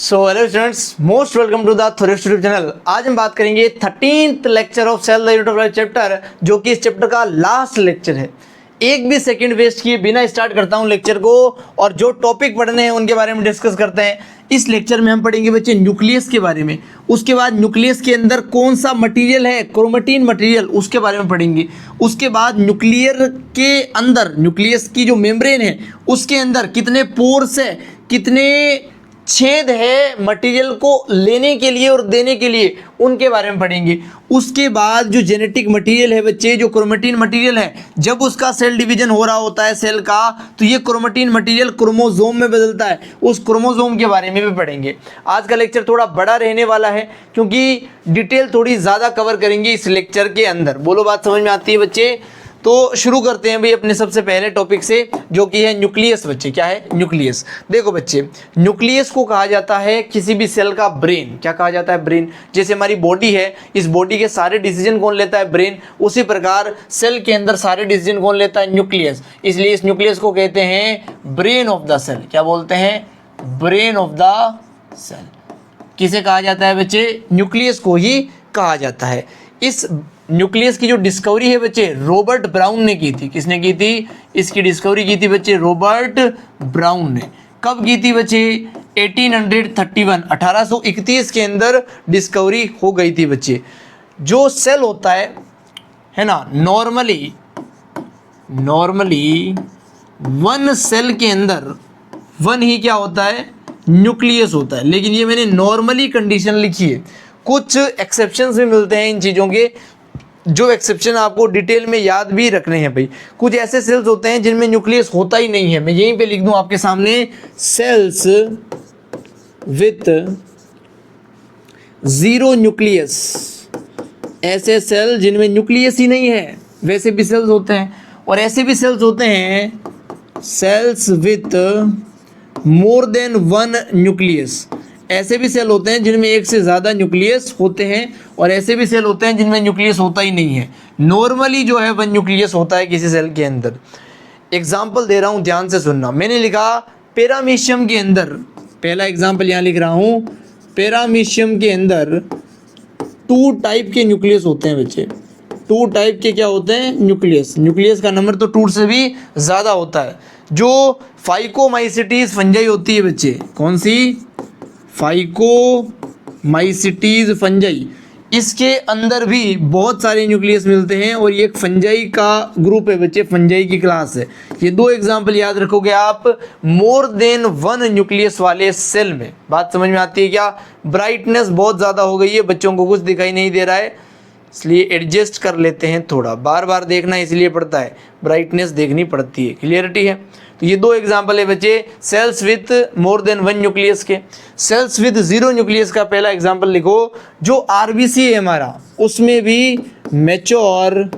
So hello students, most welcome to the theorist YouTube channel. आज हम बात करेंगे 13th lecture of cell the unit of life chapter, जो कि इस चैप्टर का लास्ट लेक्चर है। एक भी सेकंड वेस्ट किए बिना स्टार्ट करता हूं लेक्चर को, और जो टॉपिक पढ़ने हैं उनके बारे में डिस्कस करते हैं। इस लेक्चर में हम पढ़ेंगे बच्चे न्यूक्लियस के बारे में, उसके बाद न्यूक्लियस के अंदर कौन सा मटेरियल है, क्रोमेटिन मटेरियल, उसके बारे में पढ़ेंगे। उसके बाद न्यूक्लियर के अंदर, न्यूक्लियस की जो मेम्ब्रेन है उसके अंदर कितने पोर्स है, कितने छेद है मटेरियल को लेने के लिए और देने के लिए, उनके बारे में पढ़ेंगे। उसके बाद जो जेनेटिक मटेरियल है बच्चे, जो क्रोमेटिन मटेरियल है, जब उसका सेल डिवीजन हो रहा होता है सेल का, तो ये क्रोमेटिन मटेरियल क्रोमोसोम में बदलता है। उस क्रोमोसोम के बारे में भी पढ़ेंगे। आज का लेक्चर थोड़ा बड़ा रहने वाला है, क्योंकि डिटेल थोड़ी ज़्यादा कवर करेंगे इस लेक्चर के अंदर। बोलो, बात समझ में आती है बच्चे? तो शुरू करते हैं भाई अपने सबसे पहले टॉपिक से, जो कि है न्यूक्लियस। बच्चे, क्या है न्यूक्लियस? देखो बच्चे, न्यूक्लियस को कहा जाता है किसी भी सेल का ब्रेन। क्या कहा जाता है? ब्रेन। जैसे हमारी बॉडी है, इस बॉडी के सारे डिसीजन कौन लेता है? ब्रेन। उसी प्रकार सेल के अंदर सारे डिसीजन कौन लेता है? न्यूक्लियस। इसलिए इस न्यूक्लियस को कहते हैं ब्रेन ऑफ द सेल। क्या बोलते हैं? Brain of the cell. किसे कहा जाता है बच्चे? न्यूक्लियस को ही कहा जाता है। इस न्यूक्लियस की जो डिस्कवरी है बच्चे, रॉबर्ट ब्राउन ने की थी। किसने की थी? इसकी डिस्कवरी की थी बच्चे रॉबर्ट ब्राउन ने। कब की थी बच्चे? 1831, 1831 के अंदर डिस्कवरी हो गई थी बच्चे। जो सेल होता है ना, नॉर्मली वन सेल के अंदर वन ही क्या होता है? न्यूक्लियस होता है। लेकिन ये मैंने नॉर्मली कंडीशन लिखी है, कुछ एक्सेप्शंस भी मिलते हैं इन चीज़ों के, जो एक्सेप्शन आपको डिटेल में याद भी रखने हैं भाई। कुछ ऐसे सेल्स होते हैं जिनमें न्यूक्लियस होता ही नहीं है। मैं यहीं पे लिख दूं आपके सामने, सेल्स विथ जीरो न्यूक्लियस। ऐसे सेल जिनमें न्यूक्लियस ही नहीं है, वैसे भी सेल्स होते हैं। और ऐसे भी सेल्स होते हैं sales with more than one nucleus. ऐसे भी सेल होते हैं जिनमें एक से ज़्यादा न्यूक्लियस होते हैं, और ऐसे भी सेल होते हैं जिनमें न्यूक्लियस होता ही नहीं है। नॉर्मली जो है वन न्यूक्लियस होता है किसी सेल के अंदर। एग्जाम्पल दे रहा हूँ, ध्यान से सुनना। मैंने लिखा पैरामीशियम के अंदर, पहला एग्जाम्पल यहाँ लिख रहा हूँ, पैरामीशियम के अंदर 2 टाइप के न्यूक्लियस होते हैं बच्चे। 2 टाइप के क्या होते हैं? न्यूक्लियस। न्यूक्लियस का नंबर तो 2 से भी ज़्यादा होता है। जो फाइकोमाइसिटीज फंजाई होती है बच्चे, कौन सी? Phycomycetes fungi. इसके अंदर भी बहुत सारे न्यूक्लियस मिलते हैं, और ये एक फंजाई का ग्रुप है बच्चे, फंजाई की क्लास है। ये 2 एग्जाम्पल याद रखोगे आप मोर देन वन न्यूक्लियस वाले सेल में। बात समझ में आती है क्या? ब्राइटनेस बहुत ज़्यादा हो गई है, बच्चों को कुछ दिखाई नहीं दे रहा है, इसलिए एडजस्ट कर लेते हैं थोड़ा। बार बार देखना इसलिए पड़ता है, ब्राइटनेस देखनी पड़ती है। क्लियरिटी है? तो ये 2 एग्जाम्पल है बच्चे sales with more than one nucleus के। सेल्स विथ जीरो न्यूक्लियस का पहला एग्जाम्पल लिखो। जो आरबीसी है हमारा, उसमें भी मैच्योर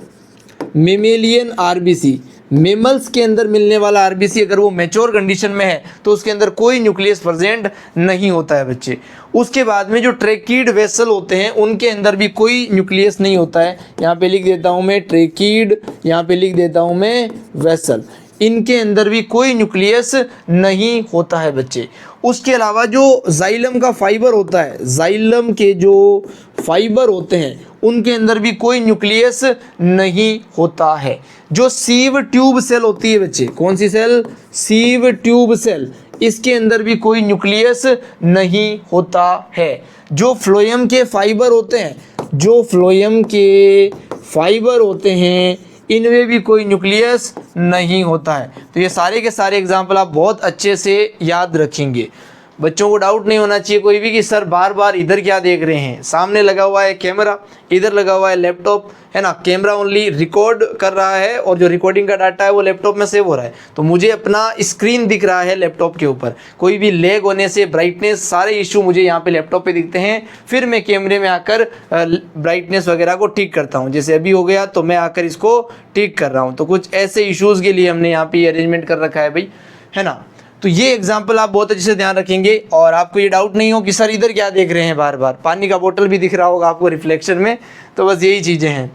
मेमेलियन आरबीसी, मेमल्स के अंदर मिलने वाला आरबीसी, अगर वो मैच्योर कंडीशन में है तो उसके अंदर कोई न्यूक्लियस प्रेजेंट नहीं होता है बच्चे। उसके बाद में जो ट्रेकीड वेसल होते हैं, उनके अंदर भी कोई न्यूक्लियस नहीं होता है। यहाँ पे लिख देता हूँ मैं ट्रेकीड, यहाँ पे लिख देता हूँ मैं वेसल। इनके अंदर भी कोई न्यूक्लियस नहीं होता है बच्चे। उसके अलावा जो जाइलम का फाइबर होता है, जाइलम के जो फाइबर होते हैं, उनके अंदर भी कोई न्यूक्लियस नहीं होता है। जो सीव ट्यूब सेल होती है बच्चे, कौन सी सेल? Sieve tube cell. इसके अंदर भी कोई न्यूक्लियस नहीं होता है। जो फ्लोएम के फाइबर होते हैं, जो फ्लोएम के फाइबर होते हैं, इनमें भी कोई न्यूक्लियस नहीं होता है। तो ये सारे के सारे एग्जाम्पल आप बहुत अच्छे से याद रखेंगे। बच्चों को डाउट नहीं होना चाहिए कोई भी कि सर बार बार इधर क्या देख रहे हैं। सामने लगा हुआ है कैमरा, इधर लगा हुआ है लैपटॉप, है ना। कैमरा ओनली रिकॉर्ड कर रहा है, और जो रिकॉर्डिंग का डाटा है वो लैपटॉप में सेव हो रहा है। तो मुझे अपना स्क्रीन दिख रहा है लैपटॉप के ऊपर। कोई भी लैग होने से, ब्राइटनेस, सारे इशू मुझे यहाँ पे लैपटॉप पे दिखते हैं। फिर मैं कैमरे में आकर ब्राइटनेस वगैरह को ठीक करता हूँ। जैसे अभी हो गया तो मैं आकर इसको ठीक कर रहा हूँ। तो कुछ ऐसे इशूज़ के लिए हमने यहाँ पे अरेंजमेंट कर रखा है भाई, है ना। तो ये एग्जाम्पल आप बहुत अच्छे से ध्यान रखेंगे, और आपको ये डाउट नहीं हो कि सर इधर क्या देख रहे हैं बार बार। पानी का बोतल भी दिख रहा होगा आपको रिफ्लेक्शन में। तो बस यही चीज़ें हैं।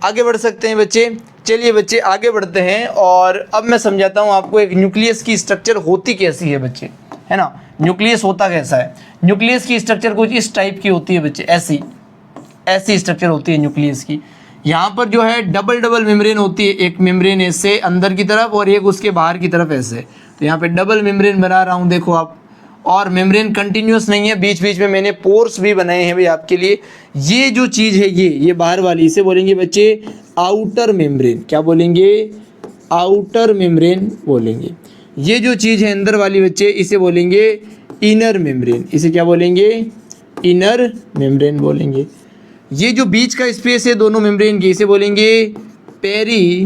आगे बढ़ सकते हैं बच्चे। चलिए बच्चे आगे बढ़ते हैं, और अब मैं समझाता हूँ आपको एक न्यूक्लियस की स्ट्रक्चर होती कैसी है बच्चे, है ना। न्यूक्लियस होता कैसा है, न्यूक्लियस की स्ट्रक्चर कुछ इस टाइप की होती है बच्चे, ऐसी स्ट्रक्चर होती है न्यूक्लियस की। यहाँ पर जो है डबल मेम्ब्रेन होती है, एक मेम्ब्रेन ऐसे अंदर की तरफ और एक उसके बाहर की तरफ ऐसे। तो यहाँ पे डबल मेम्ब्रेन बना रहा हूँ देखो आप, और मेम्ब्रेन कंटिन्यूस नहीं है, बीच बीच में मैंने पोर्स भी बनाए हैं भाई आपके लिए। ये जो चीज़ है ये बाहर वाली, इसे बोलेंगे बच्चे आउटर मेम्ब्रेन। क्या बोलेंगे, आउटर मेम्ब्रेन बोलेंगे। ये जो चीज़ है अंदर वाली बच्चे, इसे बोलेंगे इनर मेम्ब्रेन। इसे क्या बोलेंगे, इनर मेम्ब्रेन बोलेंगे। ये जो बीच का स्पेस है दोनों मेम्ब्रेन की, इसे बोलेंगे पेरी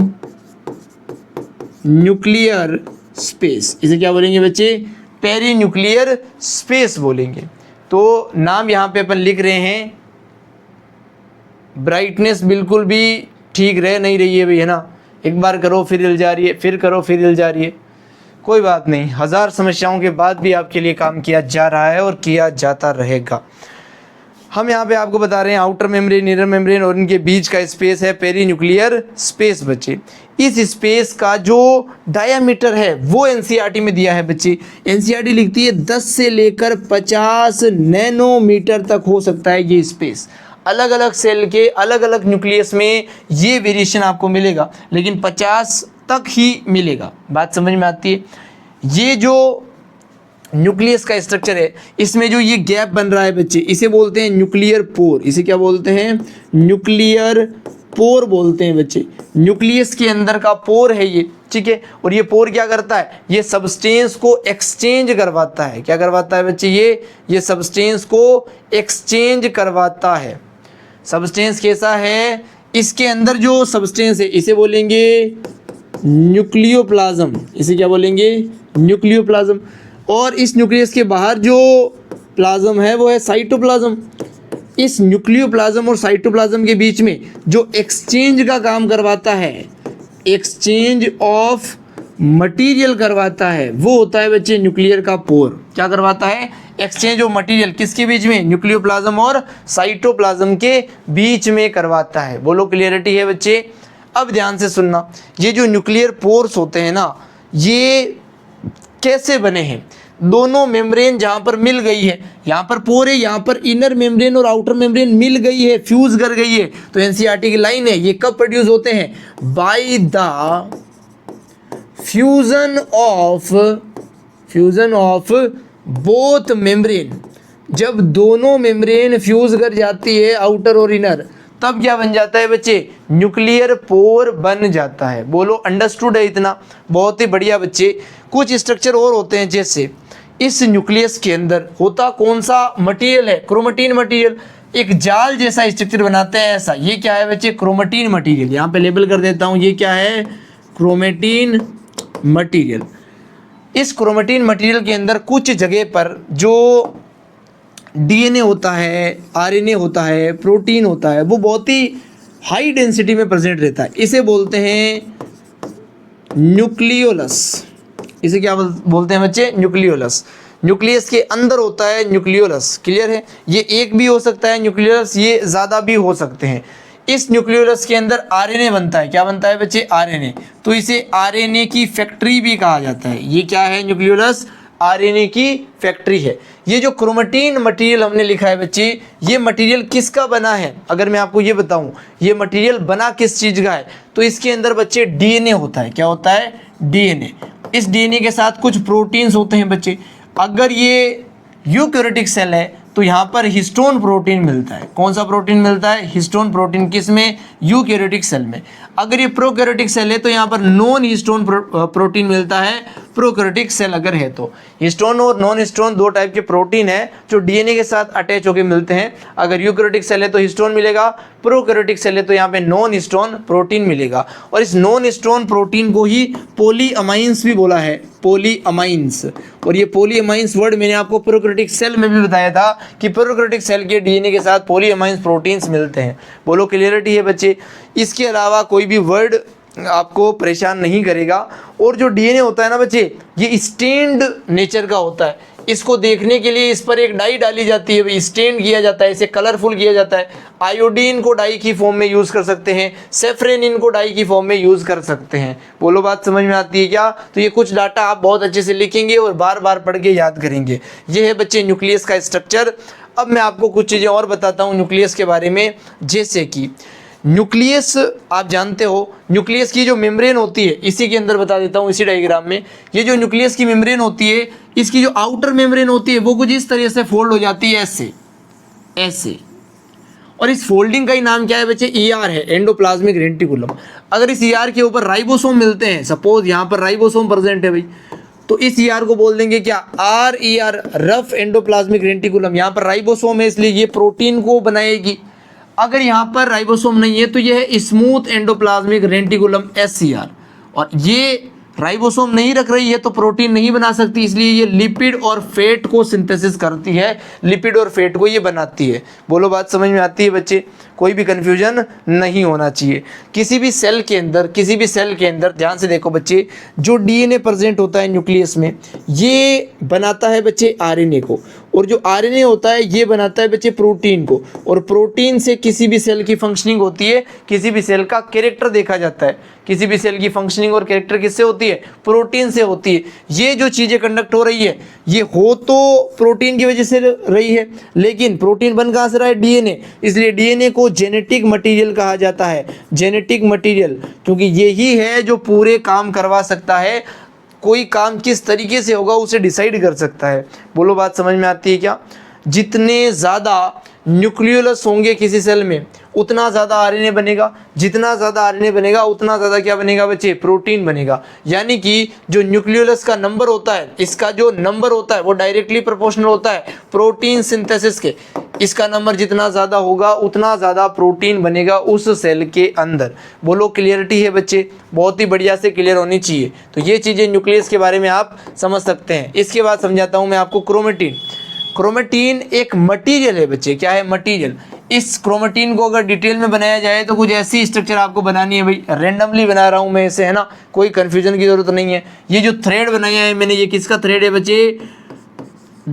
न्यूक्लियर स्पेस। इसे क्या बोलेंगे बच्चे, पेरी न्यूक्लियर स्पेस बोलेंगे। तो नाम यहाँ पे अपन लिख रहे हैं, ब्राइटनेस बिल्कुल भी ठीक रह नहीं रही है भाई, है ना। एक बार करो फिर हिल जा रही है, फिर करो फिर हिल जा रही है, कोई बात नहीं, 1000 समस्याओं के बाद भी आपके लिए काम किया जा रहा है और किया जाता रहेगा। हम यहाँ पे आपको बता रहे हैं आउटर मेम्ब्रेन, इनर मेम्ब्रेन और इनके बीच का स्पेस है पेरी न्यूक्लियर स्पेस बच्चे। इस स्पेस का जो डायामीटर है वो एनसीईआरटी में दिया है बच्चे। एनसीईआरटी लिखती है 10 से लेकर 50 नैनोमीटर तक हो सकता है ये स्पेस। अलग अलग सेल के अलग अलग न्यूक्लियस में ये वेरिएशन आपको मिलेगा, लेकिन 50 तक ही मिलेगा। बात समझ में आती है। ये जो न्यूक्लियस का स्ट्रक्चर है, इसमें जो ये गैप बन रहा है बच्चे, इसे बोलते हैं न्यूक्लियर पोर। इसे क्या बोलते हैं, न्यूक्लियर पोर बोलते हैं बच्चे। न्यूक्लियस के अंदर का पोर है ये, ठीक है। और ये पोर क्या करता है, ये सब्सटेंस को एक्सचेंज करवाता है। क्या करवाता है बच्चे, ये सब्सटेंस को एक्सचेंज करवाता है। सब्सटेंस कैसा है, इसके अंदर जो सब्सटेंस है इसे बोलेंगे न्यूक्लियोप्लाज्म। इसे क्या बोलेंगे, न्यूक्लियोप्लाज्म। और इस न्यूक्लियस के बाहर जो प्लाज्म है वो है साइटोप्लाज्म। इस न्यूक्लियोप्लाज्म और साइटोप्लाज्म के बीच में जो एक्सचेंज का काम करवाता है, एक्सचेंज ऑफ मटेरियल करवाता है, वो होता है बच्चे न्यूक्लियर का पोर। क्या करवाता है, एक्सचेंज ऑफ मटेरियल, किसके बीच में, न्यूक्लियोप्लाज्म और साइटोप्लाज्म के बीच में करवाता है। बोलो क्लियरिटी है बच्चे। अब ध्यान से सुनना, ये जो न्यूक्लियर पोर्स होते हैं ना, ये कैसे बने हैं। दोनों मेम्ब्रेन जहाँ पर मिल गई है, यहाँ पर पोर है, यहाँ पर इनर मेम्ब्रेन और आउटर मेम्ब्रेन मिल गई है, फ्यूज कर गई है। तो एनसीईआरटी की लाइन है, ये कब प्रोड्यूस होते हैं, by the fusion of both membrane. जब दोनों मेम्ब्रेन फ्यूज कर जाती है, आउटर और इनर, तब क्या बन जाता है बच्चे, न्यूक्लियर पोर बन जाता है। बोलो अंडरस्टूड है इतना, बहुत ही बढ़िया बच्चे। कुछ स्ट्रक्चर और होते हैं, जैसे इस न्यूक्लियस के अंदर होता कौन सा मटेरियल है, क्रोमेटिन मटेरियल। एक जाल जैसा स्ट्रक्चर बनाते हैं ऐसा, ये क्या है बच्चे, क्रोमेटिन मटेरियल। यहाँ पे लेबल कर देता हूँ, ये क्या है, क्रोमेटिन मटेरियल। इस क्रोमेटिन मटेरियल के अंदर कुछ जगह पर जो डीएनए होता है, आरएनए होता है, प्रोटीन होता है, वो बहुत ही हाई डेंसिटी में प्रेजेंट रहता है। इसे बोलते हैं न्यूक्लियोलस। इसे क्या बोलते हैं बच्चे, न्यूक्लियोलस। न्यूक्लियस के अंदर होता है न्यूक्लियोलस। क्लियर है, ये एक भी हो सकता है न्यूक्लियोलस, ये ज़्यादा भी हो सकते हैं। इस न्यूक्लियोलस के अंदर आरएनए बनता है। क्या बनता है बच्चे, आरएनए। तो इसे आरएनए की फैक्ट्री भी कहा जाता है। ये क्या है, न्यूक्लियोलस आरएनए की फैक्ट्री है। ये जो क्रोमेटिन मटेरियल हमने लिखा है बच्चे, ये मटेरियल किसका बना है, अगर मैं आपको ये बताऊं, ये मटेरियल बना किस चीज़ का है, तो इसके अंदर बच्चे डीएनए होता है। क्या होता है, डीएनए। इस डीएनए के साथ कुछ प्रोटीन्स होते हैं बच्चे। अगर ये यूकैरियोटिक सेल है तो यहाँ पर हिस्टोन प्रोटीन मिलता है। कौन सा प्रोटीन मिलता है, हिस्टोन प्रोटीन। किस में, यूकैरियोटिक सेल में। अगर ये प्रोकैरियोटिक सेल है तो यहाँ पर नॉन हिस्टोन प्रोटीन मिलता है, प्रोकैरियोटिक सेल अगर है तो। हिस्टोन और नॉन हिस्टोन दो टाइप के प्रोटीन है जो डीएनए के साथ अटैच होकर मिलते हैं। अगर यूकैरियोटिक सेल है तो हिस्टोन मिलेगा, प्रोकैरियोटिक सेल है तो यहाँ पे नॉन हिस्टोन प्रोटीन मिलेगा। और इस नॉन हिस्टोन प्रोटीन को ही पॉलीअमाइंस भी बोला है, पॉलीअमाइंस। और ये पॉलीअमाइंस वर्ड मैंने आपको प्रोकैरियोटिक सेल में भी बताया था कि प्रोकैरियोटिक सेल के डीएनए के साथ पॉलीअमाइंस प्रोटीन्स मिलते हैं। बोलो क्लियरिटी है बच्चे। इसके अलावा कोई भी वर्ड आपको परेशान नहीं करेगा। और जो डीएनए होता है ना बच्चे, ये स्टेन्ड नेचर का होता है। इसको देखने के लिए इस पर एक डाई डाली जाती है भाई, स्टेन किया जाता है, इसे कलरफुल किया जाता है। आयोडीन को डाई की फॉर्म में यूज़ कर सकते हैं, सेफ्रेनिन को डाई की फॉर्म में यूज़ कर सकते हैं। बोलो बात समझ में आती है क्या? तो ये कुछ डाटा आप बहुत अच्छे से लिखेंगे और बार बार पढ़ के याद करेंगे। ये है बच्चे न्यूक्लियस का स्ट्रक्चर। अब मैं आपको कुछ चीज़ें और बताता हूँ न्यूक्लियस के बारे में, जैसे कि न्यूक्लियस आप जानते हो, न्यूक्लियस की जो मेम्ब्रेन होती है, इसी के अंदर बता देता हूँ इसी डायग्राम में। ये जो न्यूक्लियस की मेम्ब्रेन होती है, इसकी जो आउटर मेम्ब्रेन होती है वो कुछ इस तरह से फोल्ड हो जाती है, ऐसे ऐसे। और इस फोल्डिंग का ही नाम क्या है बच्चे? ER है, एंडोप्लाज्मिक रेटिकुलम। अगर इस ER के ऊपर राइबोसोम मिलते हैं, सपोज यहाँ पर राइबोसोम प्रेजेंट है भाई, तो इस ER को बोल देंगे क्या? RER, rough endoplasmic reticulum. यहाँ पर राइबोसोम है इसलिए ये प्रोटीन को बनाएगी। अगर यहाँ पर राइबोसोम नहीं है तो यह है स्मूथ एंडोप्लाज्मिक रेटिकुलम, SCR। और ये राइबोसोम नहीं रख रही है तो प्रोटीन नहीं बना सकती, इसलिए ये लिपिड और फैट को सिंथेसिस करती है, लिपिड और फैट को ये बनाती है। बोलो बात समझ में आती है बच्चे? कोई भी कन्फ्यूजन नहीं होना चाहिए। किसी भी सेल के अंदर ध्यान से देखो बच्चे, जो DNA प्रेजेंट होता है न्यूक्लियस में, ये बनाता है बच्चे RNA को, और जो RNA होता है ये बनाता है बच्चे प्रोटीन को, और प्रोटीन से किसी भी सेल की फंक्शनिंग होती है, किसी भी सेल का कैरेक्टर देखा जाता है। किसी भी सेल की फंक्शनिंग और कैरेक्टर किससे होती है? प्रोटीन से होती है। ये जो चीज़ें कंडक्ट हो रही है, ये हो तो प्रोटीन की वजह से रही है, लेकिन प्रोटीन बन कहाँ से रहा है? DNA। इसलिए DNA को जेनेटिक मटेरियल कहा जाता है, जेनेटिक मटेरियल, क्योंकि यही है जो पूरे काम करवा सकता है। कोई काम किस तरीके से होगा उसे डिसाइड कर सकता है। बोलो बात समझ में आती है क्या? जितने ज़्यादा न्यूक्लियोलस होंगे किसी सेल में, उतना ज़्यादा RNA बनेगा। जितना ज़्यादा RNA बनेगा उतना ज़्यादा क्या बनेगा बच्चे? प्रोटीन बनेगा। यानी कि जो न्यूक्लियोलस का नंबर होता है, इसका जो नंबर होता है वो डायरेक्टली प्रोपोर्शनल होता है प्रोटीन सिंथेसिस के। इसका नंबर जितना ज़्यादा होगा उतना ज़्यादा प्रोटीन बनेगा उस सेल के अंदर। बोलो क्लियरिटी है बच्चे? बहुत ही बढ़िया से क्लियर होनी चाहिए। तो ये चीज़ें न्यूक्लियस के बारे में आप समझ सकते हैं। इसके बाद समझाता हूँ मैं आपको क्रोमेटिन। क्रोमेटिन एक मटेरियल है बच्चे। क्या है? मटेरियल। इस क्रोमेटिन को अगर डिटेल में बनाया जाए तो कुछ ऐसी स्ट्रक्चर आपको बनानी है भाई, रैंडमली बना रहा हूँ मैं इसे, है ना, कोई कन्फ्यूजन की जरूरत नहीं है। ये जो थ्रेड बनाया है मैंने, ये किसका थ्रेड है बच्चे?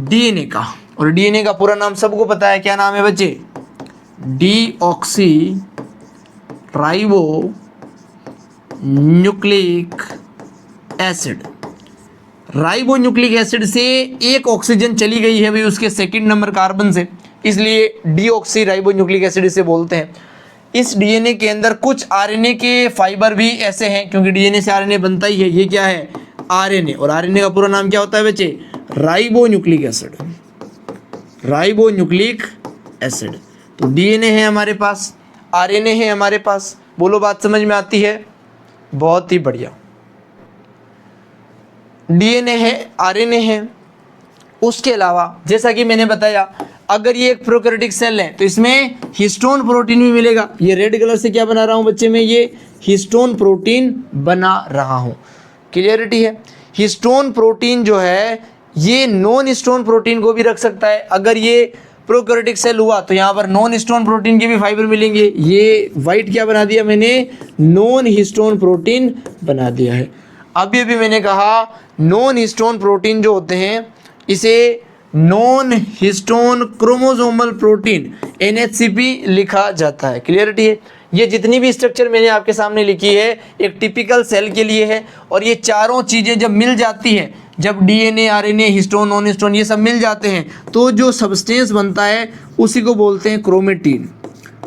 DNA का। और DNA का पूरा नाम सबको पता है, क्या नाम है बच्चे? Deoxy ribo nucleic acid. Ribo nucleic acid से एक ऑक्सीजन चली गई है भाई उसके सेकंड नंबर कार्बन से, इसलिए डीऑक्सी राइबो न्यूक्लिक एसिड इसे बोलते हैं। इस DNA के अंदर कुछ RNA के फाइबर भी ऐसे हैं, क्योंकि DNA से RNA बनता ही है। ये क्या है? RNA। और RNA का पूरा नाम क्या होता है बच्चे? Ribo nucleic acid. Ribo nucleic acid. तो DNA है हमारे पास, RNA है हमारे पास। बोलो बात समझ में आती है? बहुत ही बढ़िया। DNA है, RNA है। उसके अलावा जैसा कि मैंने बताया, अगर ये एक प्रोकैरियोटिक सेल है तो इसमें हिस्टोन प्रोटीन भी मिलेगा। ये रेड कलर से क्या बना रहा हूं बच्चे? मैं ये हिस्टोन प्रोटीन बना रहा हूं। क्लियरिटी है? हिस्टोन प्रोटीन जो है ये नॉन हिस्टोन प्रोटीन को भी रख सकता है। अगर ये प्रोकैरियोटिक सेल हुआ तो यहाँ पर नॉन हिस्टोन प्रोटीन के भी फाइबर मिलेंगे। ये वाइट क्या बना दिया मैंने? नॉन हिस्टोन प्रोटीन बना दिया है। अभी भी मैंने कहा नॉन हिस्टोन प्रोटीन जो होते हैं इसे non histone chromosomal protein NHCP लिखा जाता है। क्लियरिटी है? ये जितनी भी स्ट्रक्चर मैंने आपके सामने लिखी है एक टिपिकल सेल के लिए है, और ये चारों चीज़ें जब मिल जाती हैं, जब DNA RNA histone non histone ये सब मिल जाते हैं तो जो सब्सटेंस बनता है उसी को बोलते हैं क्रोमेटिन।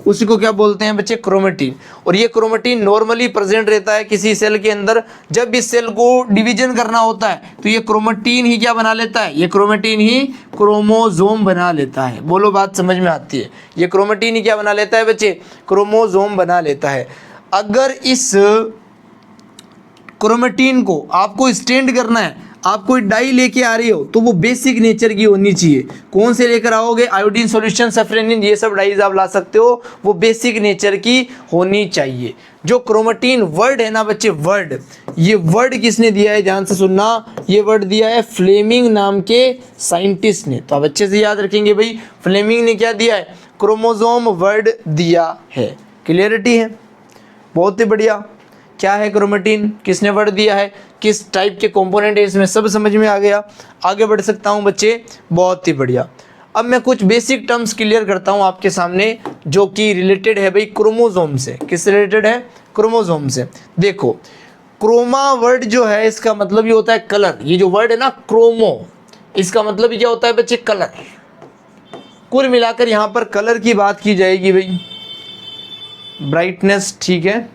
उसी को क्या बोलते हैं बच्चे? क्रोमेटिन। और ये क्रोमेटिन नॉर्मली प्रेजेंट रहता है किसी सेल के अंदर। जब इस सेल को डिवीजन करना होता है तो ये क्रोमेटिन ही क्या बना लेता है? ये क्रोमेटिन ही क्रोमोसोम बना लेता है। बोलो बात समझ में आती है? ये क्रोमेटिन ही क्या बना लेता है बच्चे? क्रोमोसोम बना लेता है। अगर इस क्रोमेटिन को आपको स्टैंड करना है, आप कोई डाई लेके आ रही हो तो वो बेसिक नेचर की होनी चाहिए। कौन से लेकर आओगे? आयोडीन सॉल्यूशन, सफ्रेनिन, ये सब डाइज आप ला सकते हो, वो बेसिक नेचर की होनी चाहिए। जो क्रोमेटिन वर्ड है ना बच्चे, वर्ड, ये वर्ड किसने दिया है? ध्यान से सुनना, ये वर्ड दिया है फ्लेमिंग नाम के साइंटिस्ट ने। तो आप अच्छे से याद रखेंगे भाई, फ्लेमिंग ने क्या दिया है? क्रोमोसोम वर्ड दिया है। क्लियरिटी है? बहुत ही बढ़िया। क्या है क्रोमेटिन, किसने वर्ड दिया है, किस टाइप के कंपोनेंट है इसमें, सब समझ में आ गया। आगे बढ़ सकता हूँ बच्चे, बहुत ही बढ़िया। अब मैं कुछ बेसिक टर्म्स क्लियर करता हूँ आपके सामने जो कि रिलेटेड है भाई क्रोमोसोम से। किससे रिलेटेड है? क्रोमोसोम से। देखो क्रोमा वर्ड जो है इसका मतलब ये होता है कलर। ये जो वर्ड है ना क्रोमो, इसका मतलब ये क्या होता है बच्चे? कलर। कुल मिलाकर यहाँ पर कलर की बात की जाएगी भाई, ब्राइटनेस, ठीक है,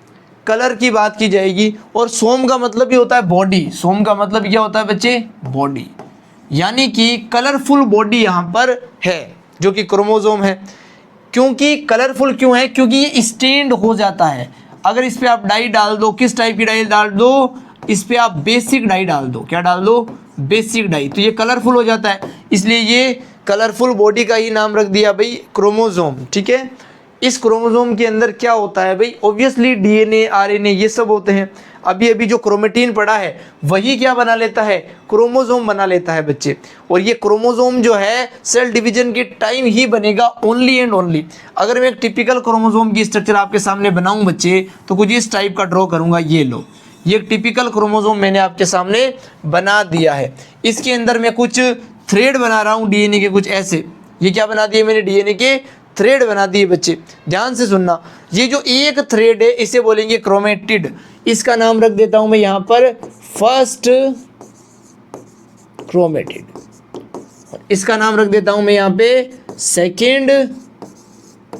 कलर की बात की जाएगी। और सोम का मतलब ये होता है बॉडी। सोम का मतलब क्या होता है बच्चे? बॉडी, यानी कि कलरफुल बॉडी यहाँ पर है जो कि क्रोमोसोम है। क्योंकि कलरफुल क्यों है? क्योंकि ये स्टेन्ड हो जाता है। अगर इस पे आप डाई डाल दो, किस टाइप की डाई डाल दो? इस पे आप बेसिक डाई डाल दो। क्या डाल दो? बेसिक डाई, तो ये कलरफुल हो जाता है, इसलिए ये कलरफुल बॉडी का ही नाम रख दिया भाई क्रोमोसोम। ठीक है, इस क्रोमोसोम के अंदर क्या होता है भाई? ऑब्वियसली डीएनए, आरएनए ये सब होते हैं। अभी अभी जो क्रोमेटिन पड़ा है वही क्या बना लेता है? क्रोमोसोम बना लेता है बच्चे। और ये क्रोमोसोम जो है सेल डिवीजन के टाइम ही बनेगा, ओनली एंड ओनली। अगर मैं एक टिपिकल क्रोमोसोम की स्ट्रक्चर आपके सामने बनाऊं बच्चे, तो कुछ इस टाइप का ड्रॉ करूंगा। ये लो, ये एक टिपिकल क्रोमोसोम मैंने आपके सामने बना दिया है। इसके अंदर मैं कुछ थ्रेड बना रहा हूँ डीएनए के, कुछ ऐसे। ये क्या बना दिए मैंने? डीएनए के थ्रेड बना दिए बच्चे। ध्यान से सुनना, ये जो एक थ्रेड है इसे बोलेंगे क्रोमेटिड। इसका नाम रख देता हूं मैं यहां पर फर्स्ट क्रोमेटिड, इसका नाम रख देता हूं मैं यहां पे सेकेंड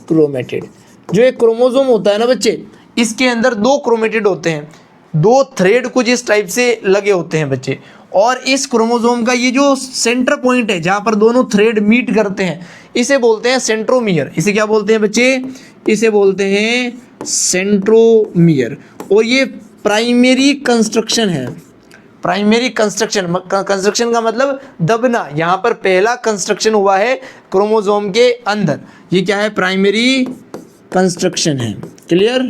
क्रोमेटिड। जो एक क्रोमोसोम होता है ना बच्चे, इसके अंदर दो क्रोमेटिड होते हैं, दो थ्रेड कुछ इस टाइप से लगे होते हैं बच्चे। और इस क्रोमोसोम का ये जो सेंटर पॉइंट है जहां पर दोनों थ्रेड मीट करते हैं, इसे बोलते हैं सेंट्रोमियर। इसे क्या बोलते हैं बच्चे? इसे बोलते हैं सेंट्रोमियर। और ये प्राइमरी कंस्ट्रक्शन है। प्राइमरी कंस्ट्रक्शन, कंस्ट्रक्शन का मतलब दबना। यहाँ पर पहला कंस्ट्रक्शन हुआ है क्रोमोसोम के अंदर। ये क्या है? प्राइमरी कंस्ट्रक्शन है। क्लियर?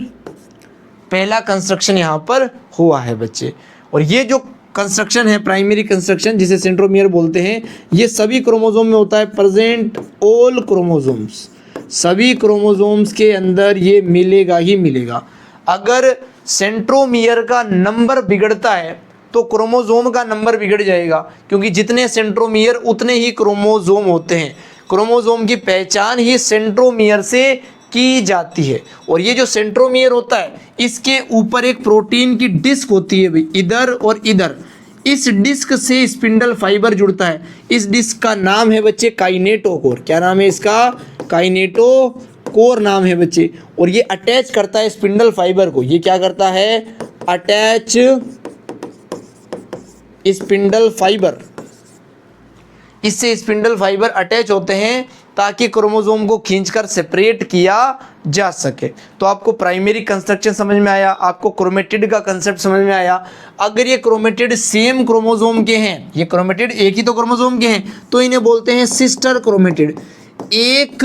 पहला कंस्ट्रक्शन यहाँ पर हुआ है बच्चे। और ये जो कंस्ट्रक्शन है प्राइमरी कंस्ट्रक्शन, जिसे सेंट्रोमियर बोलते हैं, ये सभी क्रोमोसोम में होता है प्रेजेंट। ऑल क्रोमोसोम्स, सभी क्रोमोसोम्स के अंदर ये मिलेगा ही मिलेगा। अगर सेंट्रोमियर का नंबर बिगड़ता है तो क्रोमोसोम का नंबर बिगड़ जाएगा, क्योंकि जितने सेंट्रोमियर उतने ही क्रोमोसोम होते हैं। क्रोमोसोम की पहचान ही सेंट्रोमियर से की जाती है। और ये जो सेंट्रोमियर होता है, इसके ऊपर एक प्रोटीन की डिस्क होती है भाई, इधर और इधर। इस डिस्क से स्पिंडल फाइबर जुड़ता है। इस डिस्क का नाम है बच्चे काइनेटोकोर। क्या नाम है इसका? काइनेटोकोर नाम है बच्चे। और ये अटैच करता है स्पिंडल फाइबर को। ये क्या करता है? Attach spindle fibre. इससे स्पिंडल फाइबर अटैच होते हैं ताकि क्रोमोसोम को खींचकर सेपरेट किया जा सके। तो आपको प्राइमरी कंस्ट्रक्शन समझ में आया, आपको क्रोमेटिड का कंसेप्ट समझ में आया। अगर ये क्रोमेटिड सेम क्रोमोसोम के हैं, ये क्रोमेटिड एक ही तो क्रोमोसोम के हैं, तो इन्हें बोलते हैं सिस्टर क्रोमेटिड। एक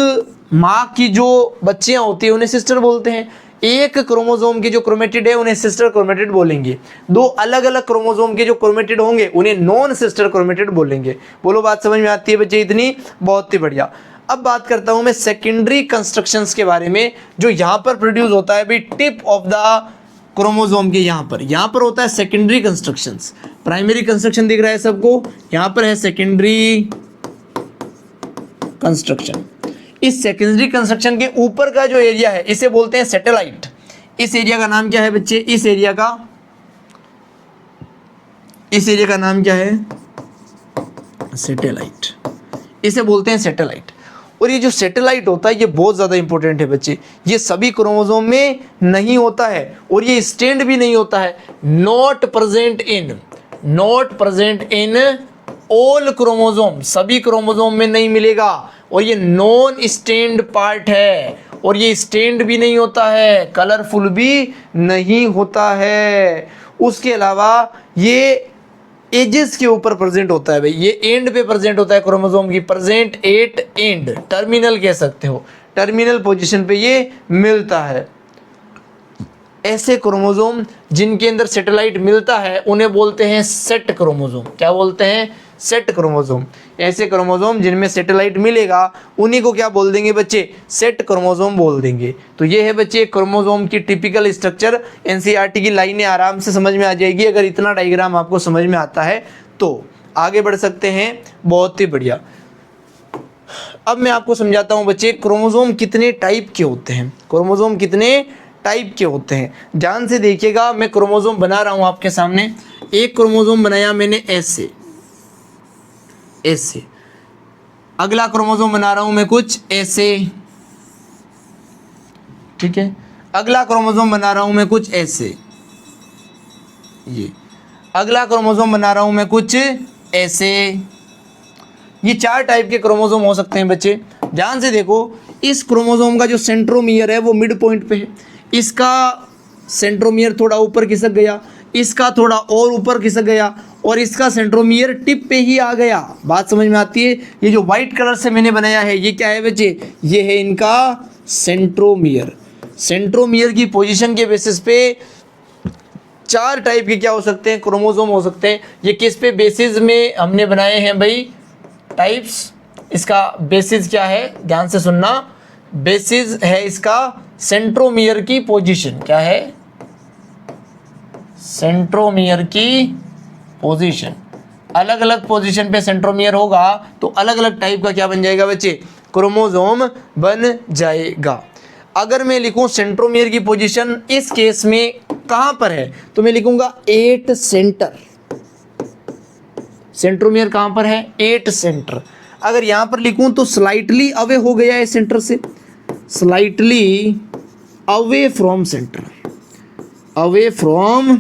माँ की जो बच्चियां होती हैं उन्हें सिस्टर बोलते हैं। एक क्रोमोसोम के जो क्रोमेटिड है उन्हें सिस्टर क्रोमेटिड बोलेंगे। दो अलग अलग क्रोमोसोम के जो क्रोमेटिड होंगे उन्हें नॉन सिस्टर क्रोमेटिड बोलेंगे। बोलो, बात समझ में आती है बच्चे इतनी? बहुत ही बढ़िया। अब बात करता हूं मैं सेकेंडरी कंस्ट्रक्शंस के बारे में, जो यहाँ पर प्रोड्यूस होता है भाई टिप ऑफ द क्रोमोसोम के। यहाँ पर होता है सेकेंडरी कंस्ट्रक्शंस। प्राइमरी कंस्ट्रक्शन दिख रहा है सबको, यहाँ पर है सेकेंडरी कंस्ट्रक्शन। इस सेकेंडरी कंस्ट्रक्शन के ऊपर का जो एरिया है इसे बोलते हैं सैटेलाइट। इस एरिया का नाम क्या है बच्चे? इस एरिया का नाम क्या है? सैटेलाइट। इसे बोलते हैं सैटेलाइट। और ये जो सैटेलाइट होता है ये बहुत ज़्यादा इंपॉर्टेंट है बच्चे। ये सभी क्रोमोसोम में नहीं होता है और ये स्टैंड भी नहीं होता है। Not present in all chromosome, सभी क्रोमोसोम में नहीं मिलेगा। और ये नॉन स्टैंड पार्ट है, और ये स्टैंड भी नहीं होता है, कलरफुल भी नहीं होता है। उसके अलावा ये एजेस के ऊपर प्रेजेंट होता है भाई। ये एंड पे प्रेजेंट होता है क्रोमोसोम की, प्रेजेंट एट एंड, टर्मिनल कह सकते हो, टर्मिनल पोजीशन पे ये मिलता है। ऐसे क्रोमोसोम जिनके अंदर सैटेलाइट मिलता है उन्हें बोलते हैं सेट क्रोमोसोम। क्या बोलते हैं? Set chromosome. ऐसे क्रोमोसोम जिनमें सैटेलाइट मिलेगा उन्हीं को क्या बोल देंगे बच्चे, सेट क्रोमोसोम बोल देंगे। तो ये है बच्चे क्रोमोसोम की टिपिकल स्ट्रक्चर। एनसीईआरटी की लाइनें आराम से समझ में आ जाएगी अगर इतना डायग्राम आपको समझ में आता है तो। आगे बढ़ सकते हैं, बहुत ही बढ़िया। अब मैं आपको समझाता हूं बच्चे क्रोमोसोम कितने टाइप के होते हैं, क्रोमोसोम कितने टाइप के होते हैं। ध्यान से देखिएगा, मैं क्रोमोसोम बना रहा हूं आपके सामने। एक क्रोमोसोम बनाया मैंने ऐसे ऐसे, अगला क्रोमोसोम बना रहा हूं मैं कुछ ऐसे, ठीक है, अगला क्रोमोसोम बना रहा हूं मैं कुछ ऐसे, ये अगला क्रोमोसोम बना रहा हूं मैं कुछ ऐसे। ये 4 टाइप के क्रोमोसोम हो सकते हैं बच्चे। ध्यान से देखो, इस क्रोमोसोम का जो सेंट्रोमियर है वो मिड पॉइंट पे है, इसका सेंट्रोमियर थोड़ा ऊपर खिसक गया, इसका थोड़ा और ऊपर खिसक गया और इसका सेंट्रोमियर टिप पे ही आ गया। बात समझ में आती है। ये जो व्हाइट कलर से मैंने बनाया है ये क्या है बच्चे, ये है इनका सेंट्रोमियर। सेंट्रोमियर की पोजीशन के बेसिस पे 4 टाइप के क्या हो सकते हैं, क्रोमोसोम हो सकते हैं। ये किस पे बेसिस में हमने बनाए हैं भाई, टाइप्स। इसका बेसिस क्या है, ध्यान से सुनना, बेसिस है इसका सेंट्रोमियर की पोजीशन। क्या है, सेंट्रोमियर की पोजीशन। अलग अलग पोजीशन पे सेंट्रोमियर होगा तो अलग अलग टाइप का क्या बन जाएगा बच्चे, क्रोमोसोम बन जाएगा। अगर मैं लिखूं सेंट्रोमियर की पोजीशन इस केस में कहां पर है तो मैं लिखूंगा 8 सेंटर। सेंट्रोमियर कहां पर है, 8 सेंटर। अगर यहां पर लिखूं तो स्लाइटली अवे हो गया है सेंटर से, slightly away from centre, away from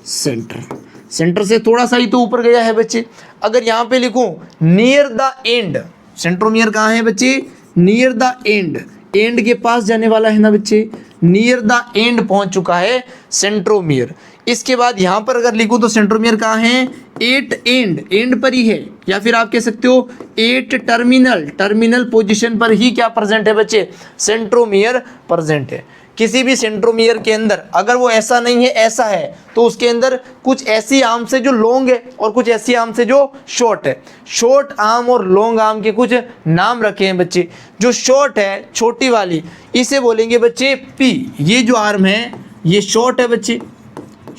centre, centre से थोड़ा सा ही तो ऊपर गया है बच्चे। अगर यहां पे लिखूं नियर द एंड, सेंट्रोमियर कहां है बच्चे, नियर द एंड, एंड के पास जाने वाला है ना बच्चे, नियर द एंड पहुंच चुका है सेंट्रोमियर। इसके बाद यहां पर अगर लिखूं तो सेंट्रोमियर कहां है, 8 एंड, एंड पर ही है, या फिर आप कह सकते हो 8 टर्मिनल, टर्मिनल पोजीशन पर ही क्या प्रेजेंट है बच्चे, सेंट्रोमियर प्रेजेंट है। किसी भी सेंट्रोमियर के अंदर अगर वो ऐसा नहीं है, ऐसा है, तो उसके अंदर कुछ ऐसी आर्म से जो लॉन्ग है और कुछ ऐसी आर्म से जो शॉर्ट है। शॉर्ट आर्म और लॉन्ग आर्म के कुछ नाम रखे हैं बच्चे। जो शॉर्ट है, छोटी वाली, इसे बोलेंगे बच्चे पी। ये जो आर्म है ये शॉर्ट है बच्चे,